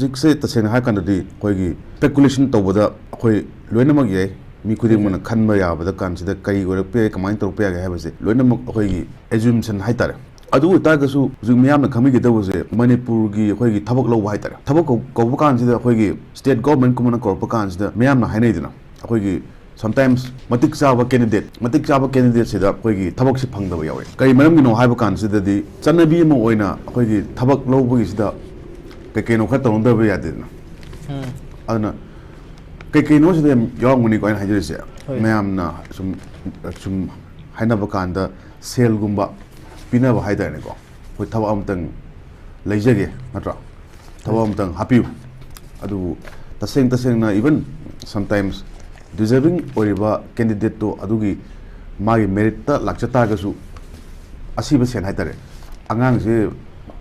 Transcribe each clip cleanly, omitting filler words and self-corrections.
Hujik Tasena Hakandi, Kogi, speculation Tobada, Koi, Luenamag, Mikudimon, Kanmaya, the Kansi, Kai, or Pay, Command to Pay, have it. Luenamag, Assumes and Highter. Adu Tagasu, Zumiam, Kamiki, there was a Manipuri, Hogi, Tabaklo Whiter. Tabako, Kovakans, the Hogi, state government, Common Corpacans, the Miam Hanedina, Hogi. Sometimes Matik Saba candidate said up Hogi, Tabak Pang the way away. Karimanamino Habakan said that the Sanabi Moina, Hogi, Tabak Low is the Kakeno Katon the way I didn't. Anna Kakeno is them young when you go in Hajasia. Ma'am, some Hanabakanda, Sail Gumba, Pinava Haidanigo, with Tawamtang Lajagi, Matra, Tawamtang Happy. Adu the same, even sometimes. Deserving or candidate to Adugi Magi Merita Lakchatagasu Asibasan Hatare Angang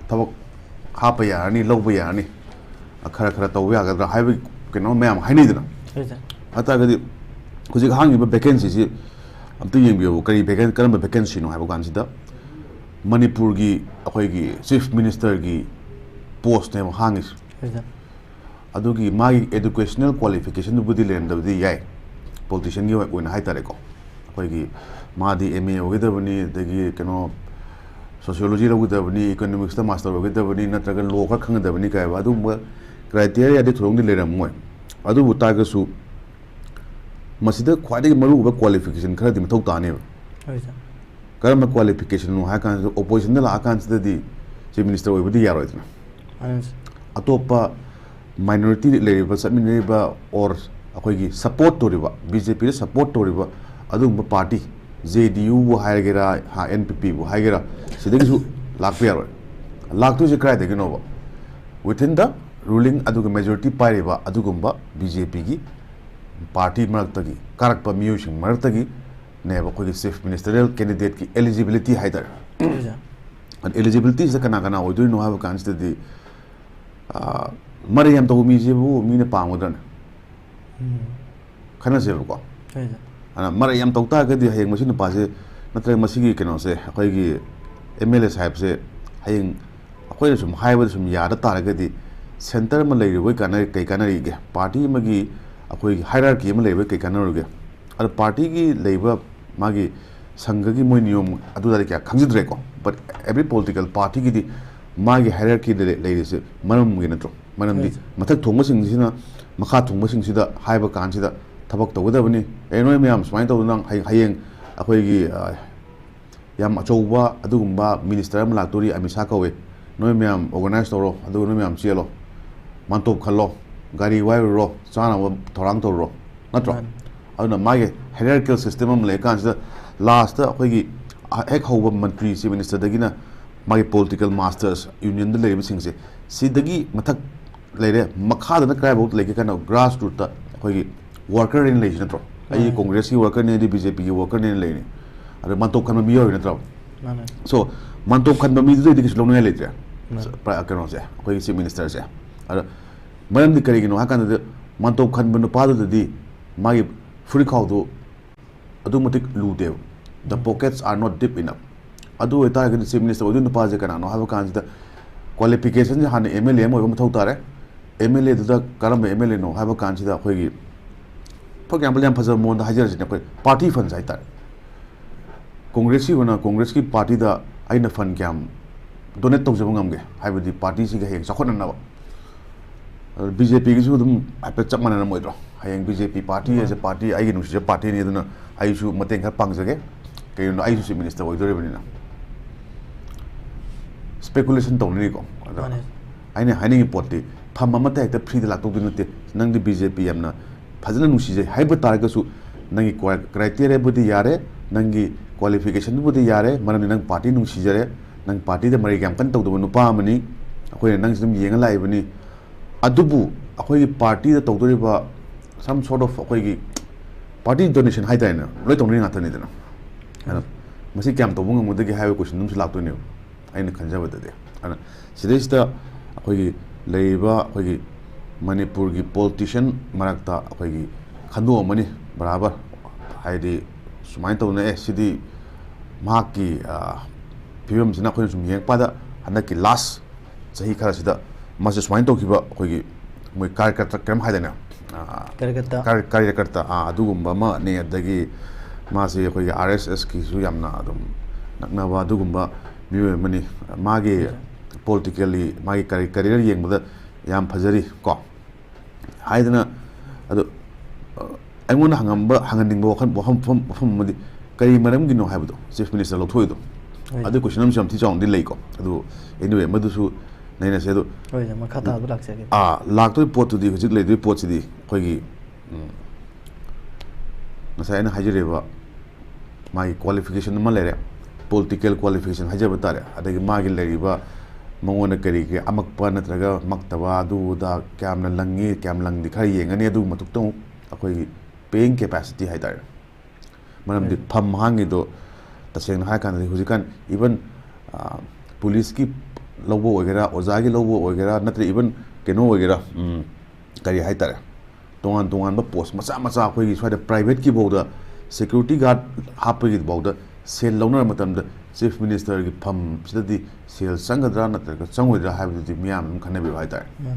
Tabak Hapayani, Lobayani, a Karakata, the highway cannot ma'am Hanidina. Atagadi Kuzihang vacancies. I'm thinking you carry vacancy no have consider Manipurgi, Ahoigi, Chief Minister gi post name Hangis Adugi my educational qualification to Buddy land of the Yai. Politician you when high tareco. Hoigi Madi MA with the cano sociology with the economics the master with the Natagan local Kanga the Vanica Adu criteria the Trongi later more. Adu Tagasu Masida quite a maru qualification credit Totani. Karama qualification no hackans oppositional accounts the Chief Minister with the Yaroid. Atopa minority labor, submin labor or support to river, BJP support to river, Adum party, JDU, Hagera, NPP, Hagera, Sidingu, Lakpier. Laktu is a cry taken over. Within the ruling Aduga majority Pariva, Adugumba, BJP, party Maratagi, Karakpa Musing, Maratagi, never could Chief Ministerial candidate eligibility either. And eligibility is the Kanakana, we do not have a chance to the Mariam to Mizibu, Mina Pamudan. Kanasevko. And Mariam Tokta, the Haying machine pass it, Natra Masigi can say, Hoigi, MLS have said, Haying, acquainted some highways from Yada Target, Center Malay, Canary, Party Magi, a hierarchy Malay, Canary, a party labor Magi, Sangagi Monium, Aduraka, Kansidreco, but every political party, Magi hierarchy ladies, Manam Ginatro, Manam, Matak Thomas in Zina. Makatung missing Sida, Hyper Kansida, Tabak to Withavani, Enoyam, Sminto, Hayeng, Akoigi Yam Chaoba, Adumba, Minister Malatori, Amisakawe, Noemiam, organized oro, Adunamiam Cielo, Manto Kalo, Gary Wire, Sana, Toronto Ro, not wrong. I don't know my hierarchical system, like the last Akoigi Ekhoba Mantri, Minister Dagina, my political masters, Union the Labor Sings, Sidagi, Matak. Later, Makada crab out like a kind of grassroots worker in relation. I Congress worker in the BJP worker in lane. And Manto can be in a trouble. So Manto can be the long later. I cannot say, Hoy ministers. Madam the Carigino, how can the Manto can be part of the day? My free call to automatic loot. The pockets are not deep enough. I do a target the same minister within the Paza can have a consider qualifications and MLA or Totare. MLA to the Karam MLA no have a consider Hoigi. For example, Pasamon Hajar party funds I thought. Congressi when a Congressi party the Aina fund cam. Donate to Zamungamge, have the party sick a Sakon now. BJP is with them. I put Chapman and Moidro. I am BJP party as a party. I know she's a party near I should maintain her punks again. Can I use minister with revenue? Speculation to Nico. I know hiding potty. Pamamata the pre the Lato Nang the BJP amna. Pazan Nushi, Hypertargasu, Nangi criteria Budi Yare, Nangi qualification Budi Yare, Maranang party Nushijare, Nang party the Marigam Kanto, the Nupamani, when Nangsum Yang Liveni, Adubu, a party the Toktoriba, some sort of party donation high diner, right on ring at Tanidana. Masikam to Wung would have a question, Lato. I know conservative. And so this is the Labor, Manipur politician, Marakta, Kando money, Baraba, Heidi, Sumaito, City, Maki, Pums, Nakoyum, Yang Pada, and Naki last, Sahikasida, मासे सुमाइन तौखिबा अखोगी मोय कार्यकर्ता क्रम हाइदना कार्यकर्ता अदुगुम्बा मा ने अदगी मासे अखोगी RSS की सु यामना अदुम नकनाबा अदुगुम्बा मियो मनी मागे politically मागे career येंगबदा याम फजरी को हाइदना अदु अइमोन हंगंबा हंगनिंगबो वखम मदि कई मरमगिनो हाइबदो चीफ मिनिस्टर लौथोइदो अदु क्वेश्चन हम थी चाउंदी लेको अदु एनीवे मदुसु नैना सेदो होय जमा खाता दु लाक्से लाक्तो पोतुदी हुजिक लेदि पोतसिदी खोगी नसायना हाजिरेबा मागी क्वालिफिकेशन मा लेरे political qualification हाजिबा तारे अदगी मागी लेरिबा मंगोना करी के अमकपा नत्रगा मक्तबा अदु दा क्यामना लंगी क्याम लंगदि खर येंगनी अदु मतुक्तो अखोगी पेइंग कैपेसिटी हाइतारे मरमदि फम हांगिदो तसेंग हाय कान हुजिकान इवन पुलिस की लौबो वगैरह ओजागी लौबो वगैरह नत्र इवन केनो वगैरह करी हाइतारे तोंगान तोंगान बा पोस्ट मचा मचा अखोगी स्वाइदा प्राइवेट की बोदा सिक्योरिटी गार्ड हापगी बोदा सेल लौनर मतमदा चीफ मिनिस्टर की फम सिददी सेल संगद्रा नत्रगा चंगोइद्रा हाइबदि मियाम खनबि हाइतारे